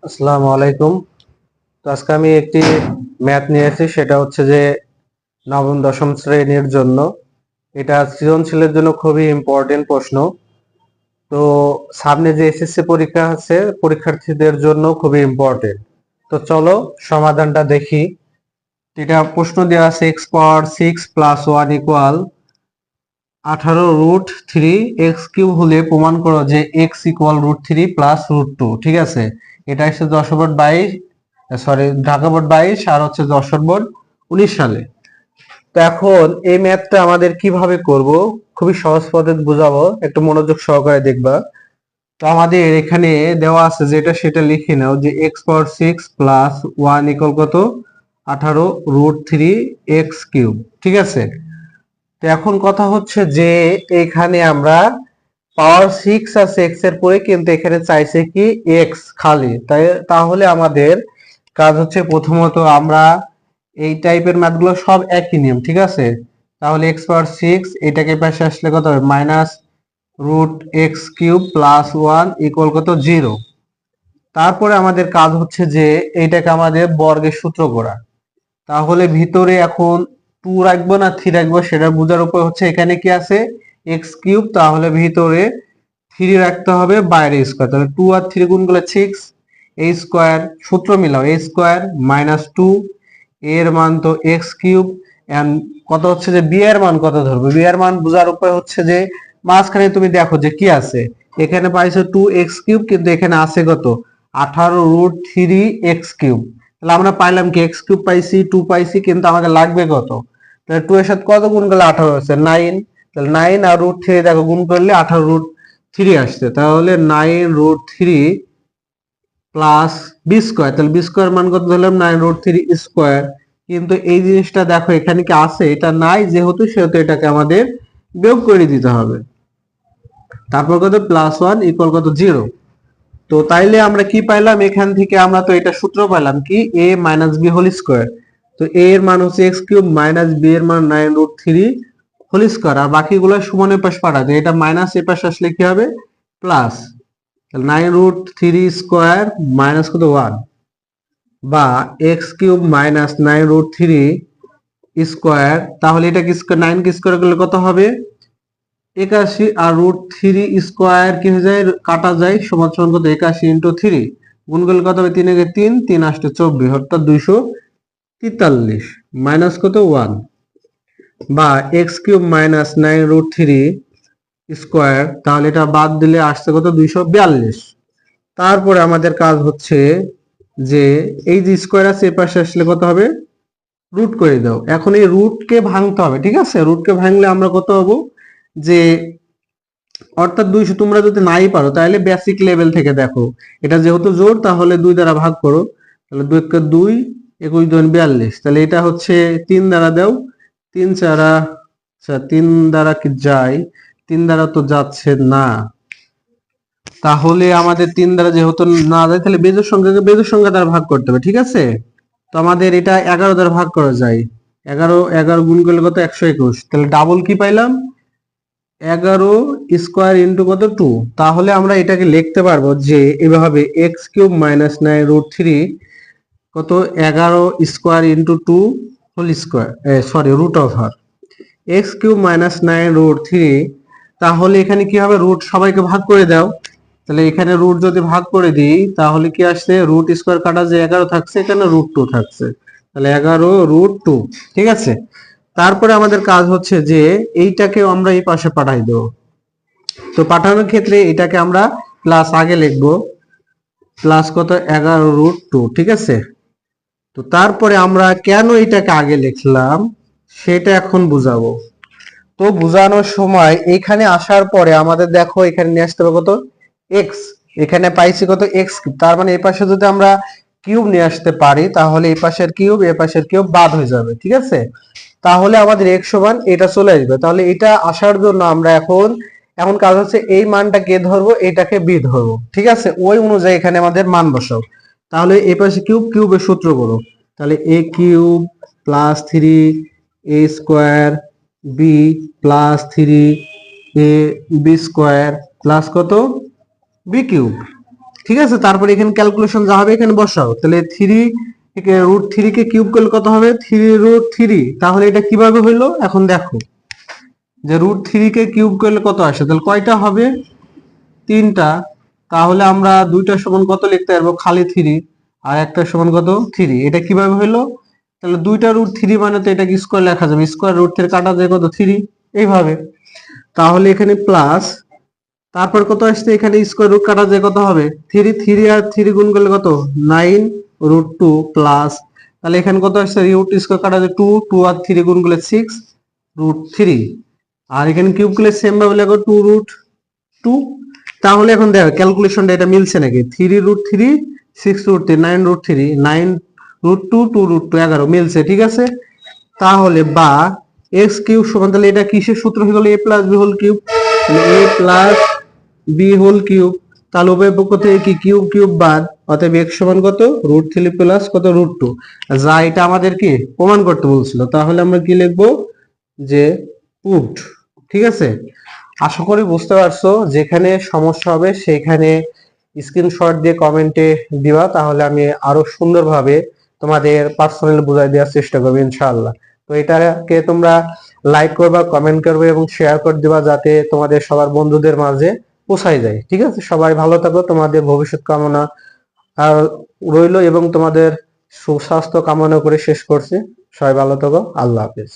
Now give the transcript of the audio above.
আসসালামু আলাইকুম। তো আজকে আমি একটি ম্যাথ নিয়ে এসেছি, সেটা হচ্ছে যে নবম দশম শ্রেণীর জন্য। এটা সৃজনশীলের জন্য খুবই ইম্পর্টেন্ট প্রশ্ন। তো সামনে যে এসএসসি পরীক্ষা আছে, পরীক্ষার্থীদের জন্য খুবই ইম্পর্টেন্ট। তো চলো সমাধানটা দেখি। এটা প্রশ্ন দেওয়া আছে x⁻6+1 = 18√3 x³ হলে প্রমাণ করো যে x =√3 + √2। ঠিক আছে, এটা হচ্ছে যশোর বোর্ড 22, ঢাকা বোর্ড 22 আর হচ্ছে যশোর বোর্ড 19 সালে। তো এখন এই ম্যাথটা আমাদের কিভাবে করব, খুবই সহজ পদ্ধতি বুঝাবো, একটু মনোযোগ সহকারে দেখবা। তো আমাদের এখানে দেওয়া আছে যেটা সেটা লিখে নাও যে x⁻6+1 = কত, 18√3 x³। ঠিক আছে, তো এখন কথা হচ্ছে যে এখানে আমরা পাওয়ার 6 আছে x এর পরে, কিন্তু এখানে চাইছে কি x খালি, তাই তাহলে আমাদের কাজ হচ্ছে প্রথমত আমরা এই টাইপের ম্যাথগুলো সব একই নিয়ম। ঠিক আছে, তাহলে x⁻6 এটাকে পাশে আসলে কত হবে, -√x³ + 1 = কত, 0। তারপরে আমাদের কাজ হচ্ছে যে এইটাকে আমাদের বর্গের সূত্র করা। তাহলে ভিতরে এখন 2 রাখবো না 3 রাখবো সেটা বোঝার উপর হচ্ছে এখানে কি আছে, x³, তাহলে ভিতরে 3 রাখতে হবে, বাইরে স্কয়ার। তাহলে 2 আর 3 গুণ করলে 6, a স্কয়ার, সূত্র মিলাও, a স্কয়ার -2, এর মান তো x³ এন্ড কত হচ্ছে যে b এর মান কত ধরবো, b এর মান বোঝার উপর হচ্ছে যে মাঝখানে তুমি দেখো যে কি আছে, এখানে পাইছো 2x³, কিন্তু এখানে আছে কত, 18√3 x³। তাহলে আমরা পাইলাম কি, x³ পাইছি, 2 পাইছি, কিন্তু আমাদের লাগবে কত, তাহলে 2 এর সাথে কত গুণ করলে 18 হচ্ছে, 9। তাহলে 9 আর √3 দেখো গুণ করলে 18√3 আসছে, তাহলে 9√3 প্লাস বি স্কয়ার। তাহলে বি স্কয়ার মান কত ধরলাম, 9√3 স্কয়ার। কিন্তু এই জিনিসটা দেখো এখানে কি আছে, এটা নাই, যেহেতু সেহেতু এটাকে আমাদের বিয়োগ করে দিতে হবে। তারপর কত, +1 = কত, 0। তো তাইলে আমরা কি পাইলাম এখান থেকে, আমরা তো এটা সূত্র পাইলাম কি, a - b হোল স্কয়ার। তো a এর মান হচ্ছে x³ মাইনাস b এর মান 9√3 হোল স্কয়ার, আর বাকিগুলো সমানের পাশ পাঠাতে, এটা মাইনাস এর পাশে আসলে কি হবে, প্লাস। তাহলে 9√3 স্কয়ার মাইনাস কত, 1, বা x³ মাইনাস 9√3 স্কয়ার। তাহলে এটা কি স্কয়ার, 9 কে স্কয়ার করলে কত হবে, 81, আর √3 স্কয়ার কি হয়ে যায়, কাটা যায়, সমান সমান কত, 81 × 3 গুণ করলে কত হবে, 3 একে 3, 3 8 24, অর্থাৎ 243 মাইনাস কত, 1, বা x³ মাইনাস 9√3 স্কয়ার। তাহলে এটা বাদ দিলে আসছে কত, 242। তারপরে আমাদের কাজ হচ্ছে যে এই যে স্কয়ার আছে এর পাশে আসলে কত হবে, রুট করে দাও। এখন এই রুটকে ভাঙতে হবে। ঠিক আছে, রুটকে ভাঙলে আমরা কত হবো, যে অর্থাৎ 200, তোমরা যদি নাই পারো তাহলে বেসিক লেভেল থেকে দেখো, এটা যেহেতু জোড় তাহলে 2 দ্বারা ভাগ করো। তাহলে 2 × 2 21 × 2 = 42। তাহলে এটা হচ্ছে 3 দ্বারা দাও, 3 4, আচ্ছা 3 দ্বারা কি যায়, 3 দ্বারা তো যাচ্ছে না। তাহলে আমাদের 3 দ্বারা যেহেতু না যায়, তাহলে বেজোড় সংখ্যাকে বেজোড় সংখ্যা দ্বারা ভাগ করতে হবে। ঠিক আছে, তো আমাদের এটা 11 দ্বারা ভাগ করা যায়, 11 গুণ করলে কত, 121। তাহলে ডাবল কি পাইলাম, 11 স্কয়ার ইন্টু কত, 2। তাহলে আমরা এটাকে লিখতে পারবো যে এভাবে, x³ মাইনাস 9√3 কত, 11 square into 2 whole square, sorry root over x³ minus 9√3। তাহলে এখানে কি হবে, রুট সবাইকে ভাগ করে দাও। তাহলে এখানে রুট যদি ভাগ করে দিই তাহলে কি আসছে, রুট স্কয়ার কাটা যে 11 থাকছে, এখানে √2 থাকছে, তাহলে 11√2। ঠিক আছে, তারপরে আমাদের কাজ হচ্ছে যে এইটাকে আমরা এই পাশে পাঠাই দেব। তো পাঠানোর ক্ষেত্রে এটাকে আমরা প্লাস আগে লিখবো, প্লাস কত, 11√2। ঠিক আছে, তো তারপরে আমরা কেন এটাকে আগে লিখলাম সেটা এখন বুঝাবো। তো বুঝানোর সময় এখানে আসার পরে আমাদের দেখো এখানে নিয়ে আসতে হবে কত, x। এখানে পাইছি কত, x³। তার মানে এই পাশে যদি আমরা কিউব নিয়ে আসতে পারি তাহলে এই পাশের কিউব এই পাশের কিউব বাদ হয়ে যাবে। ঠিক আছে, তাহলে আমাদের x সমান এটা চলে আসবে। তাহলে এটা আসার জন্য আমরা এখন এখন কাজ হচ্ছে এই মানটা কে ধরবো, এটাকে b ধরবো। ঠিক আছে, ওই অনুযায়ী এখানে আমাদের মান বসাও। তাহলে এই পাশে কিউব, কিউবের সূত্র করো। তাহলে a³ plus 3 a square b plus 3 a b square plus কত, b কিউব। ঠিক আছে, তারপরে এখানে ক্যালকুলেশন যা হবে এখানে বসাও। তাহলে 3 থেকে √3 কে কিউব করলে কত হবে? 3√3। তাহলে এটা কিভাবে হইলো এখন দেখো, যে √3 কে কিউব করলে কত আসে, তাহলে কয়টা হবে? 3টা। তাহলে আমরা 2টা সমান কত লিখতে পারবো? খালি 3। আর একটা সমান কত? 3। এটা কিভাবে হইলো? তাহলে 2টা √3 মানে তো এটাকে স্কয়ার লেখা যাবে, স্কয়ার √3 কাটা যায় কত? 3। এইভাবে। তাহলে এখানে প্লাস, তারপর কত আসছে? এখানে স্কয়ার রুট কাটা যায় কত হবে? 3। 3 আর 3 গুণ করলে কত? 9√2 প্লাস, তাহলে এখানে কত আসছে? √2 স্কয়ার কাটা যায় 2, 2 আর 3 গুণ করলে 6√3। আর এখানে কিউব করলে সেম ভাবে লেখো 2√2। তাহলে এখন দেখো ক্যালকুলেশনটা এটা মিলছে নাকি? 3√3 6√3 9√3 9√2 2√2 11 মিলছে, ঠিক আছে। তাহলে বা এক্স কিউব সমান, তাহলে এটা কিসের সূত্র হয়ে গেল? a plus B whole cube. a plus B whole cube, তাহলে উভয় পক্ষ থেকে কি কিউব কিউব বাদ, অতএব এক্স সমান কত? √3 প্লাস কত? √2। যা এটা আমাদের কি প্রমাণ করতে বলছিল। তাহলে আমরা কি লিখবো? যে প্রুভড। ঠিক আছে, আশা করি বুঝতে পারছো। যেখানে সমস্যা হবে সেখানে স্ক্রিনশট দিয়ে কমেন্টে দিবা, তাহলে আমি আরো সুন্দরভাবে তোমাদের পার্সোনালি বুঝাই দেওয়ার চেষ্টা করবো ইনশাআল্লাহ। তো এটাকে তোমরা লাইক করবা, কমেন্ট করবে এবং শেয়ার করে দিবা, যাতে তোমাদের সবার বন্ধুদের মাঝে পৌঁছায় যায়। ঠিক আছে, সবাই ভালো থাকো, তোমাদের ভবিষ্যৎ কামনা আর রইলো এবং তোমাদের সুস্বাস্থ্য কামনা করে শেষ করছি। সবাই ভালো থাকো, আল্লাহ হাফেজ।